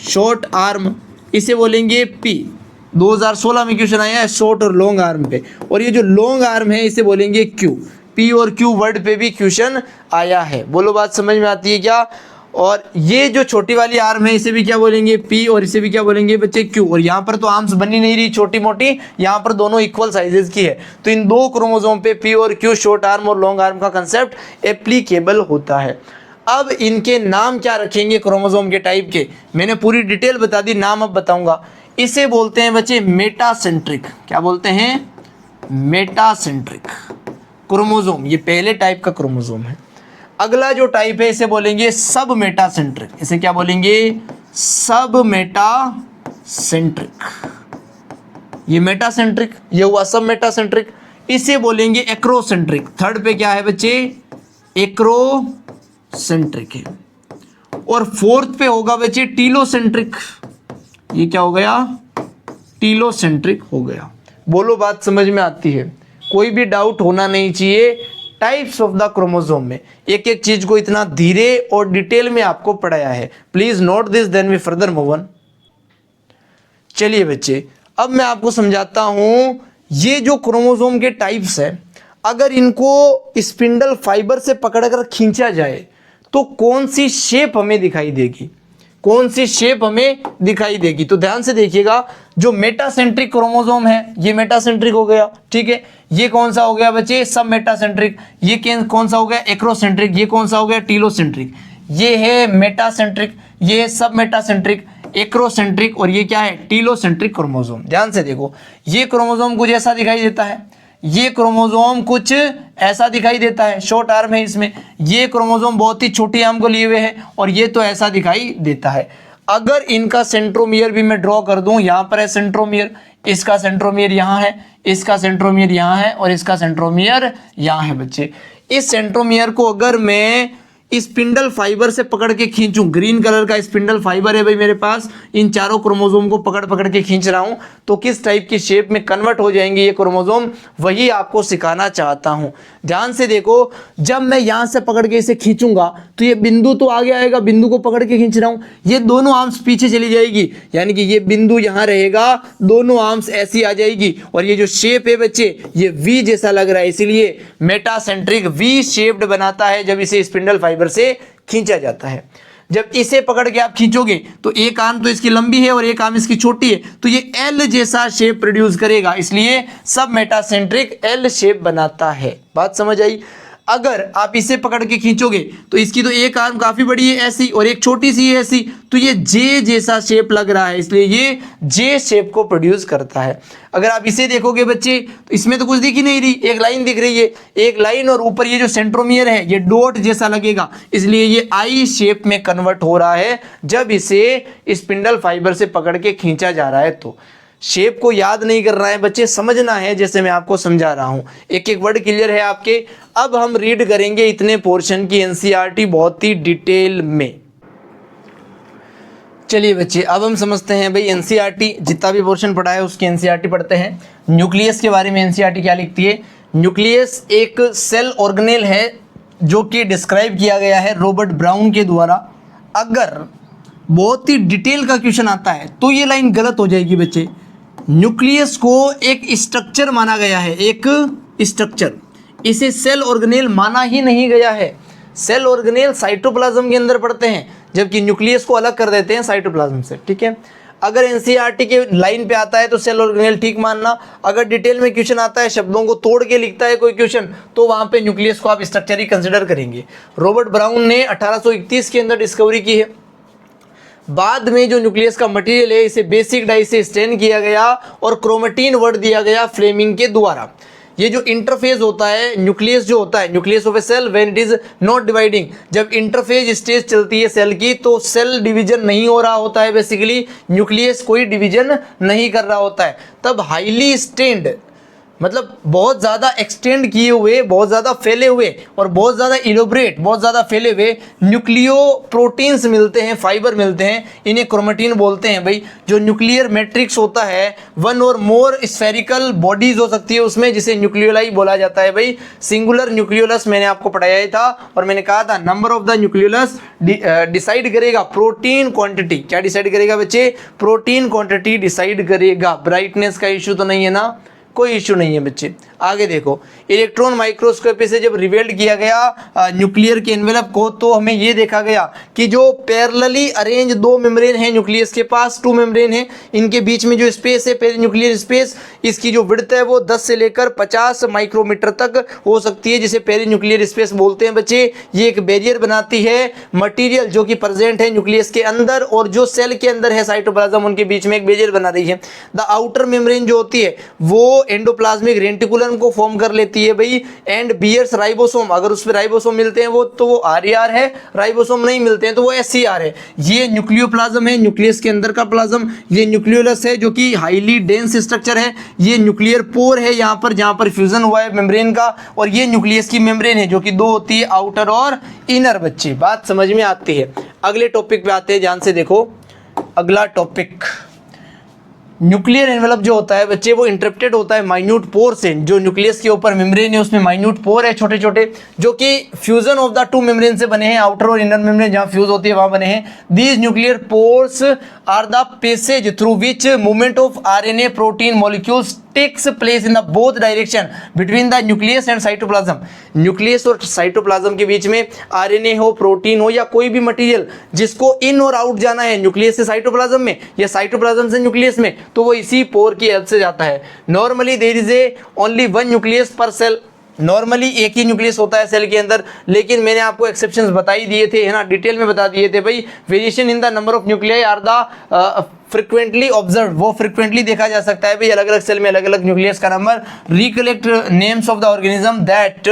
शॉर्ट आर्म, इसे बोलेंगे पी। 2016 में क्वेश्चन आया है शॉर्ट और लॉन्ग आर्म पे। और ये जो लॉन्ग आर्म है इसे बोलेंगे क्यू। पी और क्यू वर्ड पे भी क्वेश्चन आया है। बोलो बात समझ में आती है क्या। और ये जो छोटी वाली आर्म है इसे भी क्या बोलेंगे, पी, और इसे भी क्या बोलेंगे बच्चे, क्यू। और यहाँ पर तो आर्म्स बनी नहीं रही छोटी मोटी, यहाँ पर दोनों इक्वल साइजेस की है। तो इन 2 क्रोमोसोम पे पी और क्यू, शॉर्ट आर्म और लॉन्ग आर्म का कंसेप्ट एप्लीकेबल होता है। अब इनके नाम क्या रखेंगे क्रोमोसोम के टाइप के, मैंने पूरी डिटेल बता दी, नाम अब बताऊंगा। इसे बोलते हैं बच्चे मेटासेंट्रिक। क्या बोलते हैं, मेटासेंट्रिक क्रोमोसोम। ये पहले टाइप का क्रोमोसोम है। अगला जो टाइप है इसे बोलेंगे सब मेटासेंट्रिक। इसे क्या बोलेंगे, सब मेटासेंट्रिक। ये मेटासेंट्रिक, ये हुआ सब मेटासेंट्रिक। इसे बोलेंगे एक्रोसेंट्रिक। थर्ड पे क्या है बच्चे, एक्रोसेंट्रिक है। और फोर्थ पे होगा बच्चे टीलोसेंट्रिक। ये क्या हो गया, टीलोसेंट्रिक हो गया। बोलो बात समझ में आती है, कोई भी डाउट होना नहीं चाहिए। टाइप्स ऑफ द क्रोमोसोम में एक एक चीज को इतना धीरे और डिटेल में आपको पढ़ाया है। Please note this, then we further move on. चलिए बच्चे, अब मैं आपको समझाता हूं ये जो क्रोमोसोम के टाइप्स है, अगर इनको स्पिंडल फाइबर से पकड़कर खींचा जाए तो कौन सी शेप हमें दिखाई देगी, कौन सी शेप हमें दिखाई देगी। तो ध्यान से देखिएगा, जो मेटासेंट्रिक क्रोमोसोम है ये मेटासेंट्रिक हो गया, ठीक है। ये कौन सा हो गया बच्चे, सब मेटासेंट्रिक। ये कौन सा हो गया, एक्रोसेंट्रिक। ये कौन सा हो गया, टीलोसेंट्रिक। ये है मेटासेंट्रिक, ये है सब मेटासेंट्रिक, एक्रोसेंट्रिक, और ये क्या है, टीलोसेंट्रिक क्रोमोसोम। ध्यान से देखो, ये क्रोमोसोम कुछ ऐसा दिखाई देता है, ये क्रोमोसोम कुछ ऐसा दिखाई देता है, शॉर्ट आर्म है इसमें। ये क्रोमोसोम बहुत ही छोटी आर्म को लिए हुए है, और ये तो ऐसा दिखाई देता है। अगर इनका सेंट्रोमियर भी मैं ड्रॉ कर दूं, यहां पर है सेंट्रोमियर, इसका सेंट्रोमियर यहां है, इसका सेंट्रोमियर यहां है, और इसका सेंट्रोमियर यहां है बच्चे। इस सेंट्रोमियर को अगर मैं स्पिंडल फाइबर से पकड़ के खींचूं, ग्रीन कलर का स्पिंडल फाइबर है भाई मेरे पास, इन चारों क्रोमोसोम को पकड़ पकड़ के खींच रहा हूं, तो किस टाइप की शेप में कन्वर्ट हो जाएंगे ये क्रोमोसोम, वही आपको सिखाना चाहता हूं। ध्यान से देखो, जब मैं यहां से पकड़ के इसे खींचूंगा तो ये बिंदु तो आगे आएगा, बिंदु को पकड़ के खींच रहा हूं, ये दोनों आर्म्स पीछे चली जाएगी, यानी कि ये बिंदु यहां रहेगा, दोनों आर्म्स ऐसी आ जाएगी, और ये जो शेप है बच्चे ये वी जैसा लग रहा है, इसीलिए मेटासेंट्रिक वी शेप्ड बनाता है जब इसे स्पिंडल फाइबर से खींचा जाता है। जब इसे पकड़ के आप खींचोगे तो एक आर्म तो इसकी लंबी है और एक आर्म इसकी छोटी है, तो ये एल जैसा शेप प्रोड्यूस करेगा, इसलिए सब मेटासेंट्रिक एल शेप बनाता है। बात समझ आई? अगर आप इसे पकड़ के खींचोगे तो इसकी तो एक आर्म काफी बड़ी है ऐसी और एक छोटी सी है ऐसी, तो ये जे जैसा शेप लग रहा है, इसलिए ये जे शेप को प्रोड्यूस करता है। अगर आप इसे देखोगे बच्चे तो इसमें तो कुछ दिख ही नहीं रही, एक लाइन दिख रही है, एक लाइन, और ऊपर ये जो सेंट्रोमियर है ये डॉट जैसा लगेगा, इसलिए ये आई शेप में कन्वर्ट हो रहा है जब इसे स्पिंडल फाइबर से पकड़ के खींचा जा रहा है। तो शेप को याद नहीं करना है बच्चे, समझना है जैसे मैं आपको समझा रहा हूं, एक एक वर्ड क्लियर है आपके। अब हम रीड करेंगे इतने पोर्शन की एनसीईआरटी बहुत ही डिटेल में। चलिए बच्चे, अब हम समझते हैं भाई एनसीईआरटी जितना भी पोर्शन पढ़ा है उसकी एनसीईआरटी पढ़ते हैं। न्यूक्लियस के बारे में एनसीईआरटी क्या लिखती है? न्यूक्लियस एक सेल ऑर्गेनेल है जो कि डिस्क्राइब किया गया है रॉबर्ट ब्राउन के द्वारा। अगर बहुत ही डिटेल का क्वेश्चन आता है तो ये लाइन गलत हो जाएगी बच्चे। न्यूक्लियस को एक स्ट्रक्चर माना गया है, एक स्ट्रक्चर, इसे सेल ऑर्गेनेल माना ही नहीं गया है। सेल ऑर्गेनेल साइटोप्लाज्म के अंदर पड़ते हैं, जबकि न्यूक्लियस को अलग कर देते हैं साइटोप्लाज्म से, ठीक है। अगर एनसीईआरटी के लाइन पे आता है तो सेल ऑर्गेनेल ठीक मानना, अगर डिटेल में क्वेश्चन आता है, शब्दों को तोड़ के लिखता है कोई क्वेश्चन, तो वहां पे न्यूक्लियस को आप स्ट्रक्चर ही कंसिडर करेंगे। रॉबर्ट ब्राउन ने 1831 के अंदर डिस्कवरी की है। बाद में जो न्यूक्लियस का मटेरियल है इसे बेसिक डाई से स्टेन किया गया और क्रोमेटिन वर्ड दिया गया फ्लेमिंग के द्वारा। ये जो इंटरफेज होता है, न्यूक्लियस जो होता है, nucleus of a cell when it is not dividing, जब इंटरफेज स्टेज चलती है सेल की तो सेल डिवीजन नहीं हो रहा होता है, बेसिकली न्यूक्लियस कोई डिवीजन नहीं कर रहा होता है, तब हाईली स्टेन्ड मतलब बहुत ज़्यादा एक्सटेंड किए हुए, बहुत ज़्यादा फैले हुए और बहुत ज़्यादा इलोबरेट, बहुत ज़्यादा फैले हुए न्यूक्लियो प्रोटीन्स मिलते हैं, फाइबर मिलते हैं, इन्हें क्रोमेटिन बोलते हैं भाई। जो न्यूक्लियर मैट्रिक्स होता है, वन और मोर स्फेरिकल बॉडीज हो सकती है उसमें, जिसे न्यूक्लियोलाई बोला जाता है भाई। सिंगुलर न्यूक्लियोलस मैंने आपको पढ़ाया ही था और मैंने कहा था number of the nucleolus decide करेगा प्रोटीन क्वांटिटी। क्या डिसाइड करेगा बच्चे? प्रोटीन क्वांटिटी डिसाइड करेगा। ब्राइटनेस का इशू तो नहीं है ना? कोई इशू नहीं है बच्चे। आगे देखो, इलेक्ट्रॉन माइक्रोस्कोपी से जब रिवेल्ड किया गया न्यूक्लियर के एनवेलप को, तो हमें ये देखा गया कि जो पैरेलली अरेंज दो मेम्ब्रेन है न्यूक्लियस के पास, टू मेम्ब्रेन है, इनके बीच में जो स्पेस है पेरीन्यूक्लियर स्पेस, इसकी जो विड्थ है वो 10 से लेकर 50 माइक्रोमीटर तक हो सकती है, जिसे पेरीन्यूक्लियर स्पेस बोलते हैं बच्चे। ये एक बैरियर बनाती है मटीरियल जो कि प्रेजेंट है न्यूक्लियस के अंदर और जो सेल के अंदर है साइटोप्लाज्म, उनके बीच में एक बैरियर बना रही है। द आउटर मेम्ब्रेन जो होती है वो एंडोप्लाज्मिक रेटिकुलम को फॉर्म कर लेती है भाई, एंड बियर्स राइबोसोम। अगर उसमें राइबोसोम मिलते हैं वो तो वो आरईआर है, राइबोसोम नहीं मिलते हैं तो वो एससीआर है। ये न्यूक्लियोप्लाज्म है, न्यूक्लियस के अंदर का प्लाज्म। ये न्यूक्लियोलस है जो कि हाईली डेंस स्ट्रक्चर है। ये न्यूक्लियर पोर है यहाँ पर, जहाँ पर फ्यूजन हुआ है मेम्ब्रेन का, और ये न्यूक्लियस की मेम्ब्रेन है जो कि दो होती है, आउटर और इनर। बच्चे बात समझ में आती है? अगले टॉपिक पे आते हैं, ध्यान से देखो। अगला टॉपिक, न्यूक्लियर एनवेलप जो होता है बच्चे वो इंटरप्टेड होता है माइन्यूट पोर से। जो न्यूक्लियस के ऊपर मेम्ब्रेन है उसमें माइन्यूट पोर है छोटे छोटे, जो कि fusion of the two membrane से बने हैं, आउटर और इनर मेम्ब्रेन जहां फ्यूज होती है वहां बने हैं। These nuclear pores are the passage through which movement of RNA protein molecules takes place in the both direction between the nucleus and cytoplasm. Nucleus और साइटोप्लाज्म के बीच में आरएनए हो, प्रोटीन हो या कोई भी मटेरियल जिसको इन और आउट जाना है न्यूक्लियस से साइटोप्लाज्म में या साइटोप्लाज्म से न्यूक्लियस में, तो वो इसी पोर की हेल्प से जाता है। Normally there is a only one nucleus per cell. Normally एक ही न्यूक्लियस होता है सेल के अंदर, लेकिन मैंने आपको एक्सेप्शंस बता ही दिए थे, है ना, डिटेल में बता दिए थे भाई। Variation in the number of nuclei are the frequently observe, वो फ्रिक्वेंटली देखा जा सकता है भाई, अलग अलग सेल में अलग अलग न्यूक्लियस का number. Recollect names of the organism that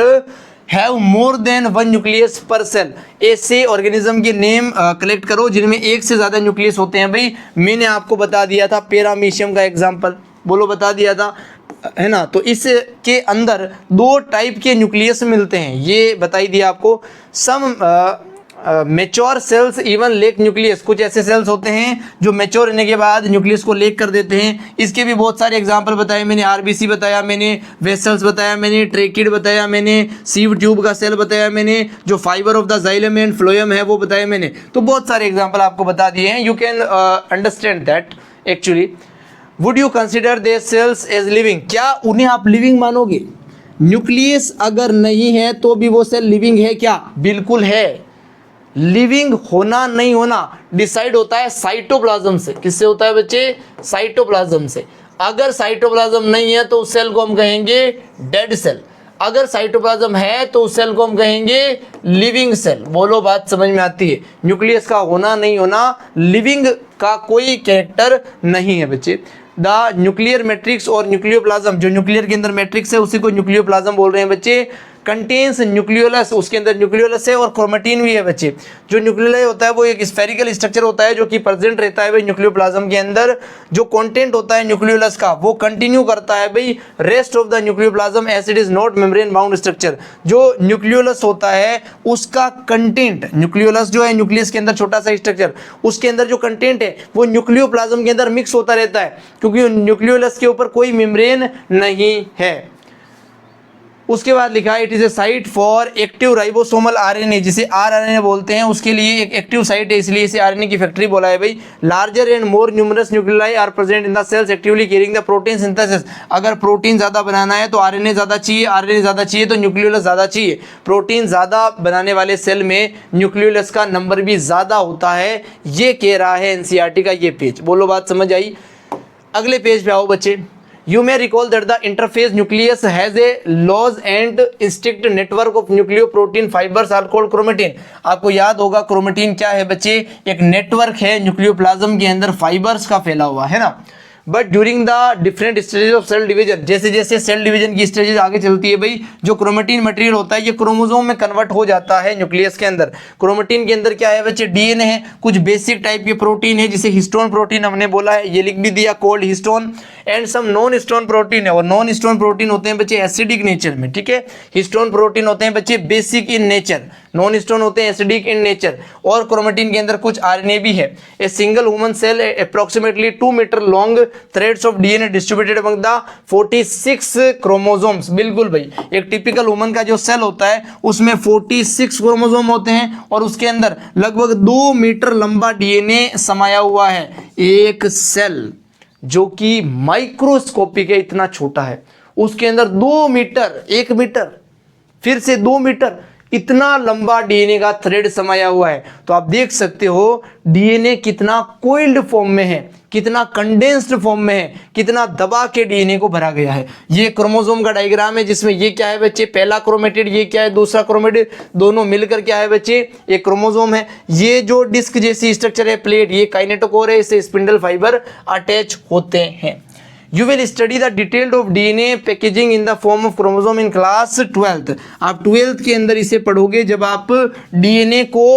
have more than one nucleus per cell. ऐसे ऑर्गेनिज्म के नेम कलेक्ट करो जिनमें एक से ज्यादा न्यूक्लियस होते हैं भाई। मैंने आपको बता दिया था पैरामीशियम का एग्जाम्पल, बोलो बता दिया था। है ना। तो इसके अंदर दो टाइप के न्यूक्लियस मिलते हैं, ये बताई दिया आपको। Some mature cells even lack nucleus, कुछ ऐसे सेल्स होते हैं जो मेच्योर होने के बाद न्यूक्लियस को लेक कर देते हैं। इसके भी बहुत सारे एग्जांपल बताए मैंने, आरबीसी बताया मैंने, वेसल्स बताया मैंने, ट्रेकिड बताया मैंने, सीव ट्यूब का सेल बताया मैंने, जो fibre of the xylem and phloem है वो बताया मैंने। तो बहुत सारे एग्जाम्पल आपको बता दिए हैं। You can understand that actually. Would you consider they cells as living, क्या उन्हें आप लिविंग मानोगे? न्यूक्लियस अगर नहीं है तो भी वो सेल लिविंग है क्या? बिल्कुल है। लिविंग होना नहीं होना डिसाइड होता है साइटोप्लाज्म से। किससे होता है बच्चे? साइटोप्लाज्म से। अगर साइटोप्लाज्म नहीं है तो उस सेल को हम कहेंगे डेड सेल, अगर साइटोप्लाज्म है तो उस सेल को हम कहेंगे लिविंग सेल। बोलो, बात समझ में आती है? न्यूक्लियस का होना नहीं होना लिविंग का कोई कैरेक्टर नहीं है बच्चे। द न्यूक्लियर मैट्रिक्स और न्यूक्लियोप्लाज्म, जो न्यूक्लियर के अंदर मैट्रिक्स है उसी को न्यूक्लियोप्लाज्म बोल रहे हैं बच्चे। कंटेन्स न्यूक्लियोलस, उसके अंदर न्यूक्लियोलस है और क्रोमेटिन भी है बच्चे। जो न्यूक्लियोलस होता है वो एक स्फेरिकल स्ट्रक्चर होता है जो कि प्रेजेंट रहता है भाई न्यूक्लियोप्लाज्म के अंदर। जो कंटेंट होता है न्यूक्लियोलस का वो कंटिन्यू करता है भाई rest of the nucleoplasm as it is not membrane bound structure. जो न्यूक्लियोलस होता है उसका कंटेंट, न्यूक्लियोलस जो है न्यूक्लियस के अंदर छोटा सा स्ट्रक्चर, उसके अंदर जो कंटेंट है वो न्यूक्लियोप्लाज्म के अंदर मिक्स होता रहता है, क्योंकि न्यूक्लियोलस के ऊपर कोई मेम्ब्रेन नहीं है। उसके बाद लिखा है it is a site for active ribosomal RNA, जिसे आरएनए बोलते हैं, उसके लिए एक एक्टिव साइट है, इसलिए इसे आरएनए की फैक्ट्री बोला है भाई। Larger and more numerous nuclei are present in the cells actively carrying the protein synthesis. अगर प्रोटीन ज्यादा बनाना है तो आरएनए ज्यादा चाहिए, आरएनए ज्यादा चाहिए तो न्यूक्लियोलस ज्यादा चाहिए। प्रोटीन ज्यादा बनाने वाले सेल में न्यूक्लियोलस का नंबर भी ज्यादा होता है, ये कह रहा है एनसीईआरटी का ये पेज। बोलो, बात समझ आई? अगले पेज पे आओ बच्चे। You may recall that the interphase nucleus has a loose and strict network of nucleoprotein fibers are called chromatin। आपको याद होगा क्रोमेटिन क्या है बच्चे? एक नेटवर्क है न्यूक्लियोप्लाज्म के अंदर फाइबर्स का फैला हुआ है ना। But during the different stages of cell division, जैसे जैसे सेल डिवीजन की स्टेजेस आगे चलती है भाई, जो क्रोमेटिन मटेरियल होता है ये क्रोमोसोम में कन्वर्ट हो जाता है न्यूक्लियस के अंदर। क्रोमेटिन के अंदर क्या है बच्चे? डीएनए है, कुछ बेसिक टाइप के प्रोटीन है जिसे हिस्टोन प्रोटीन हमने बोला है, ये लिख भी दिया, called histone, and some non histone protein है। और नॉन हिस्टोन प्रोटीन होते हैं बच्चे एसिडिक नेचर में, ठीक है। हिस्टोन प्रोटीन होते हैं बच्चे basic in nature, non histone होते हैं एसिडिक इन नेचर। और क्रोमेटिन के अंदर कुछ आरएनए भी है। A single human cell approximately 2 metre long threads of DNA distributed among the 46 chromosomes. बिल्कुल भाई, एक टिपिकल ह्यूमन का जो सेल होता है उसमें 46 क्रोमोसोम होते हैं और उसके अंदर लगभग 2 मीटर लंबा डीएनए समाया हुआ है। एक सेल जो कि माइक्रोस्कोपिक है, इतना छोटा है, उसके अंदर 2 मीटर, 1 मीटर, फिर से 2 मीटर, इतना लंबा डीएनए का थ्रेड समाया हुआ है। तो आप देख सकते हो डीएनए कितना कोइल्ड फॉर्म में है, कितना कंडेंस्ड फॉर्म में है, कितना दबा के डीएनए को भरा गया है। ये क्रोमोसोम का डायग्राम है जिसमें ये क्या है बच्चे? पहला क्रोमेटिड, ये क्या है? दूसरा क्रोमेटिड, दोनों मिलकर क्या है बच्चे? एक क्रोमोसोम है। ये जो डिस्क जैसी स्ट्रक्चर है प्लेट, ये काइनेटोकोर है, इससे स्पिंडल फाइबर अटैच होते हैं। You will study the detailed of DNA packaging in the form of chromosome in class 12th। आप 12th के अंदर इसे पढ़ोगे जब आप डीएनए को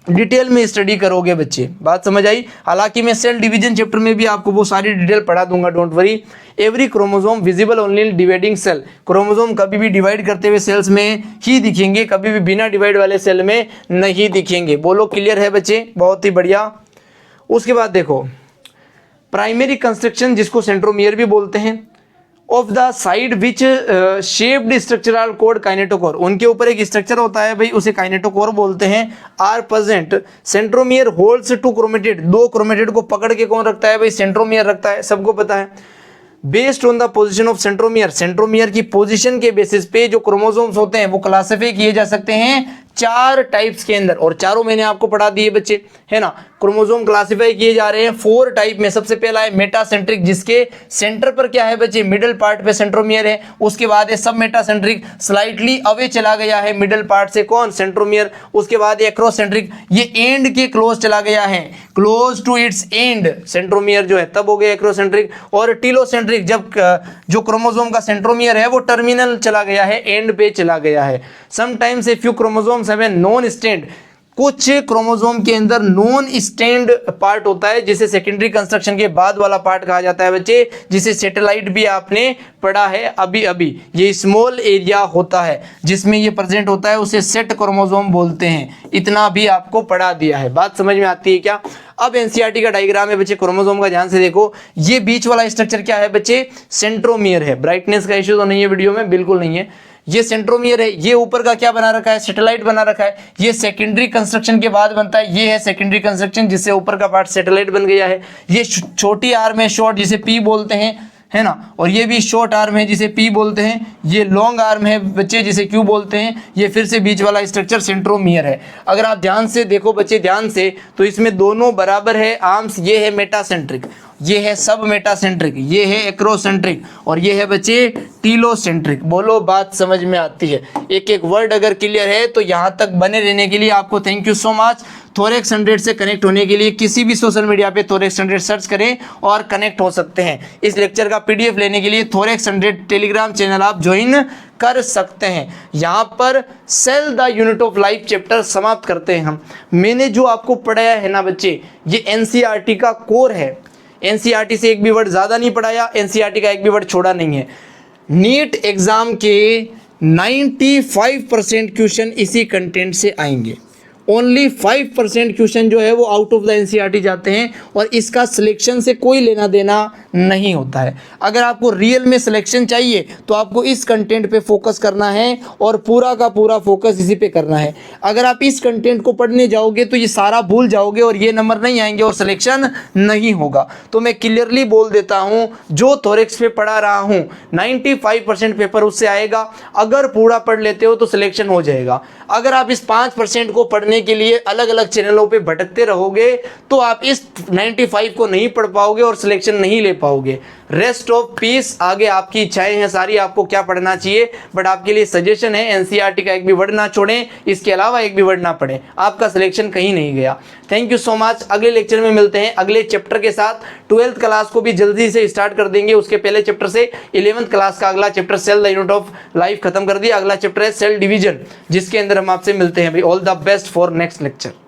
डिटेल में स्टडी करोगे बच्चे। बात समझ आई? हालांकि मैं सेल डिवीजन चैप्टर में भी आपको वो सारी डिटेल पढ़ा दूंगा, don't worry. Every chromosome visible only in dividing cell. Chromosome कभी भी डिवाइड करते हुए सेल्स में ही दिखेंगे, कभी भी बिना डिवाइड वाले सेल में नहीं दिखेंगे। बोलो, क्लियर है बच्चे? बहुत ही बढ़िया। उसके बाद देखो प्राइमरी कंस्ट्रक्शन, जिसको सेंट्रोमियर भी बोलते हैं, of the side which shaped structural code kinetochore. उनके ऊपर एक स्ट्रक्चर होता है भाई, उसे काइनेटोकोर बोलते हैं। Are present centromere holds 2 chromatid. 2 chromatid को पकड़ के कौन रखता है भाई? सेंट्रोमियर रखता है, सबको पता है। Based on the position of centromere, centromere की पोजीशन के बेसिस पे जो क्रोमोसोम्स होते हैं वो क्लासिफाई किए जा सकते हैं 4 टाइप्स के अंदर, और चारों मैंने आपको पढ़ा दिए बच्चे, है ना। क्रोमोसोम क्लासिफाई किए जा रहे हैं 4 टाइप में। सबसे पहला है मेटासेंट्रिक, जिसके सेंटर पर क्या है बच्चे? मिडिल पार्ट पे सेंट्रोमियर है। उसके बाद है सब मेटासेंट्रिक, स्लाइटली अवे चला गया है मिडिल पार्ट से, कौन? सेंट्रोमियर। उसके बाद एक्रोसेंट्रिक, ये एंड के क्लोज चला गया है, close to its end, centromere जो है, तब हो गया एक्रोसेंट्रिक। और टीलोसेंट्रिक, जब जो क्रोमोसोम का सेंट्रोमियर है वो टर्मिनल चला गया है, एंड पे चला गया है। Sometimes a few chromosomes have a non stand, कुछ क्रोमोसोम के अंदर नॉन स्टैंड पार्ट होता है जिसे सेकेंडरी कंस्ट्रक्शन के बाद वाला पार्ट कहा जाता है बच्चे, जिसे सैटेलाइट भी आपने पढ़ा है अभी अभी। ये स्मॉल एरिया होता है जिसमें ये प्रेजेंट होता है, उसे सेट क्रोमोसोम बोलते हैं। इतना भी आपको पढ़ा दिया है, बात समझ में आती है क्या? अब एनसीईआरटी का डायग्राम है बच्चे क्रोमोसोम का, ध्यान से देखो। ये बीच वाला स्ट्रक्चर क्या है बच्चे? सेंट्रोमियर है। ब्राइटनेस का इश्यू तो नहीं है वीडियो में, बिल्कुल नहीं है। ये सेंट्रोमियर है। ये ऊपर का क्या बना रखा है? सैटेलाइट बना रखा है। ये सेकेंडरी कंस्ट्रक्शन के बाद बनता है। ये है सेकेंडरी कंस्ट्रक्शन जिससे ऊपर का पार्ट सैटेलाइट बन गया है। ये छोटी आर्म है, शॉर्ट, जिसे पी बोलते हैं, है ना। और ये भी शॉर्ट आर्म है जिसे पी बोलते हैं। ये लॉन्ग आर्म है बच्चे जिसे क्यू बोलते हैं। ये फिर से बीच वाला स्ट्रक्चर सेंट्रोमियर है। अगर आप ध्यान से देखो बच्चे, ध्यान से, तो इसमें दोनों बराबर है आर्म्स। ये है मेटासेंट्रिक, ये है सब मेटासेंट्रिक, ये है एक्रोसेंट्रिक, और ये है बच्चे टीलोसेंट्रिक। बोलो बात समझ में आती है? एक एक वर्ड अगर क्लियर है तो यहाँ तक बने रहने के लिए आपको thank you so much. Thorax 100 से कनेक्ट होने के लिए किसी भी सोशल मीडिया पे थोरेक्स 100 सर्च करें और कनेक्ट हो सकते हैं। इस लेक्चर का पीडीएफ लेने के लिए थोरेक्स 100 टेलीग्राम चैनल आप ज्वाइन कर सकते हैं। यहाँ पर cell the unit of life chapter समाप्त करते हैं हम। मैंने जो आपको पढ़ाया है ना बच्चे, ये एनसीईआरटी का कोर है। एनसीईआरटी से एक भी वर्ड ज़्यादा नहीं पढ़ाया, एनसीईआरटी का एक भी वर्ड छोड़ा नहीं है। नीट एग्जाम के 95% क्वेश्चन इसी कंटेंट से आएंगे। ओनली 5% क्वेश्चन जो है वो आउट ऑफ द एनसीईआरटी जाते हैं, और इसका सिलेक्शन से कोई लेना देना नहीं होता है। अगर आपको रियल में सिलेक्शन चाहिए तो आपको इस कंटेंट पे फोकस करना है और पूरा का पूरा फोकस इसी पे करना है। अगर आप इस कंटेंट को पढ़ने जाओगे तो ये सारा भूल जाओगे और ये नंबर नहीं आएंगे और सिलेक्शन नहीं होगा। तो मैं क्लियरली बोल देता हूँ, जो थोरेक्स पे पढ़ा रहा हूँ 95% पेपर उससे आएगा। अगर पूरा पढ़ लेते हो तो सिलेक्शन हो जाएगा। अगर आप इस 5% को पढ़ने के लिए अलग अलग चैनलों पे भटकते रहोगे तो आप इस 95 को नहीं पढ़ पाओगे और सिलेक्शन नहीं ले पाओगे। रेस्ट ऑफ पीस, आगे आपकी इच्छाएं हैं सारी, आपको क्या पढ़ना चाहिए, बट आपके लिए सजेशन है एनसीईआरटी का एक भी वर्ड ना छोड़ें, इसके अलावा एक भी वर्ड ना पढ़ें, आपका सिलेक्शन कहीं नहीं गया। Thank you so much. अगले लेक्चर में मिलते हैं अगले चैप्टर के साथ। 12th क्लास को भी जल्दी से स्टार्ट कर देंगे। उसके पहले चैप्टर से 11th क्लास का अगला chapter cell the unit of life खत्म कर दिया। अगला चैप्टर है सेल डिवीजन, जिसके अंदर हम आपसे मिलते हैं भाई। All the best for next lecture.